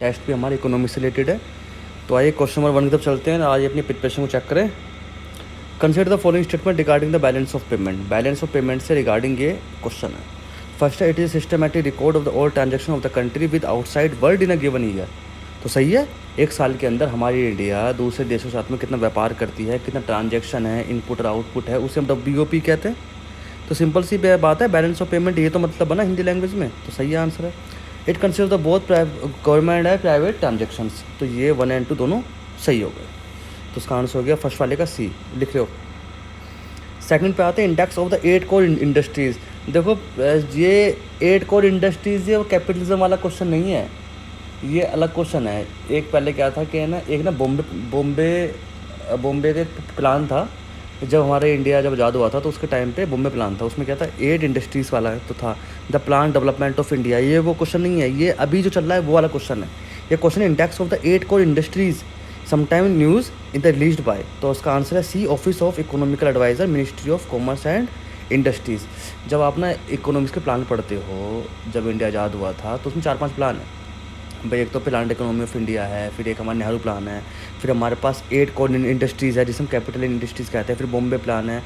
Test भी हमारे economy से रिलेटेड है। तो आइए क्वेश्चन नंबर 1 की तरफ चलते हैं। आज अपनी प्रिपरेशन को चेक करें। Consider the following statement regarding the balance of payment. Balance of payment से रिगार्डिंग ये क्वेश्चन है। फर्स्ट है, it is systematic record of the all transaction of the country with outside world in a given year. तो सही है, एक साल के अंदर हमारी इंडिया दूसरे देशों के साथ में कितना व्यापार करती है, कितना ट्रांजेक्शन है, इनपुट और आउटपुट है, उसे हम WOP कहते हैं। तो सिंपल सी बात है, बैलेंस ऑफ पेमेंट ये तो मतलब बना हिंदी लैंग्वेज में, तो सही आंसर है। It consider the both government है प्राइवेट ट्रांजेक्शंस। तो ये 1 और 2 दोनों सही हो गए। तो उसका आंसर हो गया फर्स्ट वाले का सी, लिख लो। सेकंड पे आते हैं, index of the 8 core industries. देखो ये 8 कोर इंडस्ट्रीज़, ये वो कैपिटलिज्म वाला क्वेश्चन नहीं है, ये अलग क्वेश्चन है। एक पहले क्या था कि ना, एक ना बॉम्बे का प्लान था। जब हमारे इंडिया जब आज़ाद हुआ था तो उसके टाइम पे बॉम्बे प्लान था, उसमें क्या था 8 इंडस्ट्रीज़ वाला तो था, the plan development of India. ये वो क्वेश्चन नहीं है, ये अभी जो चल रहा है वो वाला क्वेश्चन है। ये question index of the 8 core industries sometime news in the released by. तो उसका आंसर है C, office of economical adviser, ministry of commerce and industries. जब आप ना इकोनॉमिक्स के प्लान पढ़ते हो, जब इंडिया आज़ाद हुआ था तो उसमें 4-5 प्लान है भाई। एक तो प्लान इकोनॉमी ऑफ इंडिया है, फिर एक हमारा नेहरू प्लान है, फिर हमारे पास 8 कोर इंडस्ट्रीज़ है जिसे हम कैपिटल इंडस्ट्रीज़ कहते हैं, फिर बॉम्बे प्लान है,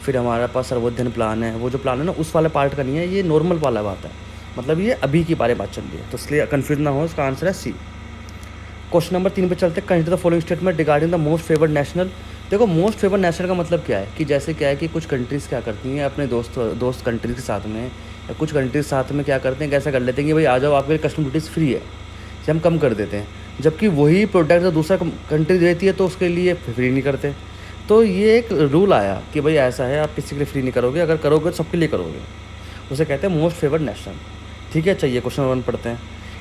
फिर हमारे पास सर्वोदयन प्लान है। वो जो प्लान है ना उस वाले पार्ट का नहीं है, ये नॉर्मल वाला बात है, मतलब ये अभी की बारे बात चल रही है, तो इसलिए कन्फ्यूज ना हो। इसका आंसर है सी। क्वेश्चन नंबर 3 पे चलते हैं, consider the following statement regarding the most favoured national. देखो मोस्ट फेवर्ड नेशनल का मतलब क्या है कि जैसे क्या है कि कुछ कंट्रीज़ क्या करती हैं अपने दोस्त कंट्रीज़ के साथ में, या कुछ कंट्रीज साथ में क्या करते हैं, कैसा कर लेते हैं कि भाई आ जाओ आपके लिए कस्टम ड्यूटीज़ फ्री है, से हम कम कर देते हैं, जबकि वही प्रोडक्ट जो दूसरा कंट्री देती है तो उसके लिए फ्री नहीं करते। तो ये एक रूल आया कि भाई ऐसा है, आप किसी के लिए फ्री नहीं करोगे, अगर करोगे तो सबके लिए करोगे, उसे कहते हैं मोस्ट फेवर्ड नेशन। ठीक है, चाहिए क्वेश्चन 1 पढ़ते हैं।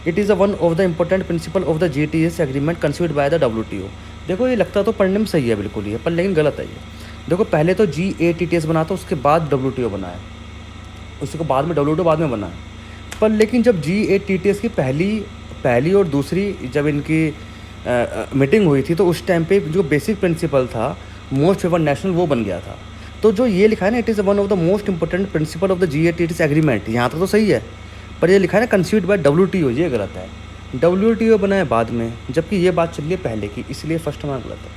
It is one of the important principle of the GTS agreement considered by the WTO। देखो ये लगता तो पढ़ने में सही है बिल्कुल ये, पर लेकिन गलत है ये। देखो पहले तो GATTS बना था, उसके बाद WTO बना है, उसके बाद में WTO बाद में बना है। पर लेकिन जब GATTS की पहली और दूसरी जब इनकी मीटिंग हुई थी तो उस टाइम पे जो बेसिक प्रिंसिपल था मोस्ट फेवर्ड नेशनल वो बन गया था। तो जो ये लिखा है ना, it is one of the most important principle of the GATTS agreement, यहाँ तक तो सही है, पर ये लिखा है ना कंसीडर्ड बाय WTO, ये गलत है। WTO बना है बाद में, जबकि ये बात चल रही है पहले की, इसलिए फर्स्ट हमारा गलत है।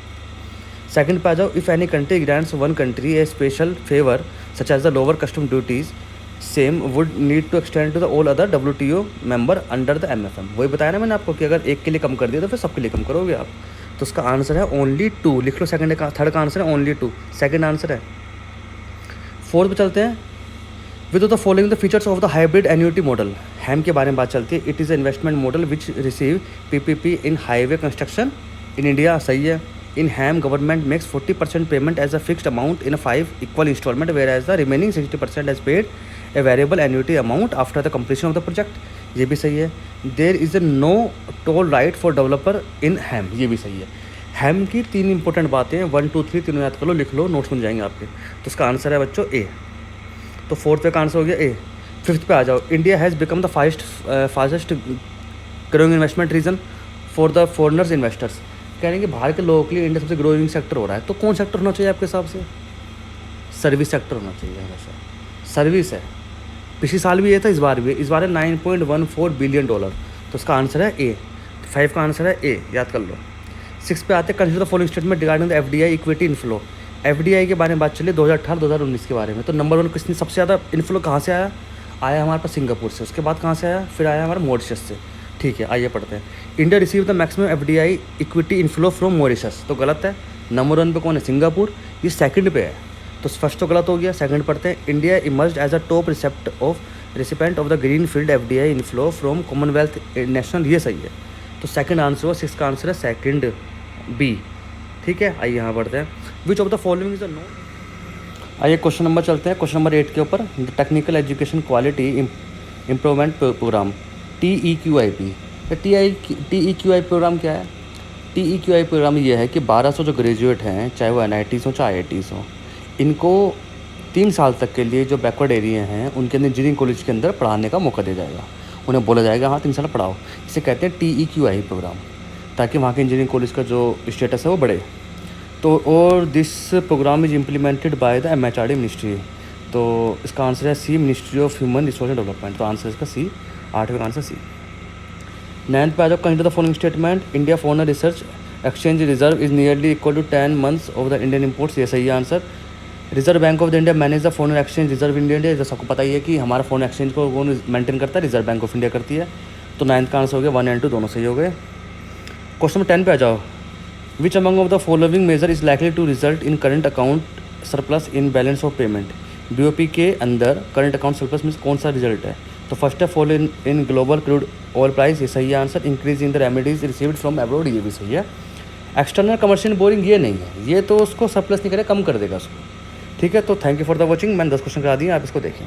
सेकंड पे आ जाओ, if any country grants one country a special favour such as the lower custom duties same would need to extend to the all other WTO member under the MFM। वही बताया ना मैंने आपको कि अगर एक के लिए कम कर दिया तो फिर सबके लिए कम करोगे आप। तो उसका आंसर है ओनली 2, लिख लो। थर्ड का आंसर है ओनली 2, सेकंड आंसर है। फोर्थ पे चलते हैं, with the following the features of the hybrid annuity model. HAM के बारे में बात चलती है। It is investment model which receive PPP in highway construction in India, सही है। In HAM government makes 40% payment as a fixed amount in 5 equal installment, where as the remaining 60% as paid A variable annuity amount after the completion of the project, ये भी सही है। There is no toll right for developer in HAM, ये भी सही है। हैम की 3 important बातें हैं, 1 2 3 तीनों याद कर लो, लिख लो, नोट्स बन जाएंगे आपके। तो उसका आंसर है बच्चों ए। तो फोर्थ पे का आंसर हो गया ए। फिफ्थ पे आ जाओ, India has become the fastest growing investment region for the foreigners investors. कह रहे हैं कि बाहर के लोगों के लिए इंडिया सबसे ग्रोइंग सेक्टर हो रहा है, तो कौन सेक्टर होना चाहिए आपके हिसाब से? सर्विस सेक्टर होना चाहिए हमेशा, सर्विस है। पिछले साल भी ये था, इस बार भी, इस बार है $9.14 बिलियन। तो उसका आंसर है ए। 5 का आंसर है ए, याद कर लो। 6 पे आते हैं, consider the following statement regarding the FDI equity inflow. FDI के बारे में बात चली 2018-2019 के बारे में। तो नंबर 1 किसने सबसे ज़्यादा इनफ्लो कहाँ से आया हमारे पास सिंगापुर से, उसके बाद कहाँ से आया, फिर आया हमारा मॉरिशस से। ठीक है, आइए पढ़ते हैं। India receive the maximum FDI equity inflow from Mauritius, तो गलत है। नंबर 1 पे कौन है, सिंगापुर, ये सेकंड पे है, तो फर्स्ट तो गलत हो गया। सेकंड पढ़ते हैं, India emerged as a top recipient of the green field FDI inflow from commonwealth national, ये सही है। तो सेकंड आंसर हुआ, 6 का आंसर है सेकंड बी। ठीक है, आइए यहाँ पढ़ते हैं, which of the following is the no. आइए क्वेश्चन नंबर चलते हैं, क्वेश्चन नंबर 8 के ऊपर, technical education quality improvement programme TEQIP। TEQI programme क्या है? TEQI प्रोग्राम ये है कि 1200 जो ग्रेजुएट हैं, चाहे वो NITs हो चाहे IITs हो, इनको 3 साल तक के लिए जो बैकवर्ड एरिया हैं उनके अंदर इंजीनियरिंग कॉलेज के अंदर पढ़ाने का मौका दिया जाएगा। उन्हें बोला जाएगा हाँ 3 साल पढ़ाओ, इसे कहते हैं TEQI प्रोग्राम, ताकि वहाँ के इंजीनियरिंग कॉलेज का जो स्टेटस है वो बढ़े। तो और this program is implemented by the MHRD ministry. तो इसका आंसर है C, ministry of human resource development. तो आंसर इसका सी, 8वें का आंसर सी। 9th पे आ जाओ, consider the following statement, India foreign research exchange reserve is nearly equal to 10 months of the Indian imports. ये सही है answer. Reserve bank of the India manage the foreign exchange reserve India, जैसा आपको पता ही है कि हमारा फॉरेन एक्सचेंज को कौन मेंटेन करता है, रिजर्व बैंक ऑफ इंडिया करती है। तो 9th का आंसर हो गया, 1 एंड 2 दोनों सही हो गए। क्वेश्चन नंबर 10 पे आ जाओ, which among of the following major is likely to result in current account surplus in balance of payment. BOP के अंदर करंट अकाउंट सरप्लस मीन्स कौन सा रिजल्ट है? तो फर्स्ट है fall in global crude oil price, ये सही है answer. Increase in the remedies received from abroad, ये भी सही है। एक्सटर्नल कमर्शियल बोरिंग ये नहीं है, ये तो उसको सरप्लस नहीं करे, कम कर देगा उसको। ठीक है, तो thank you for the watching. मैंने 10 क्वेश्चन करा दिए, आप इसको देखें।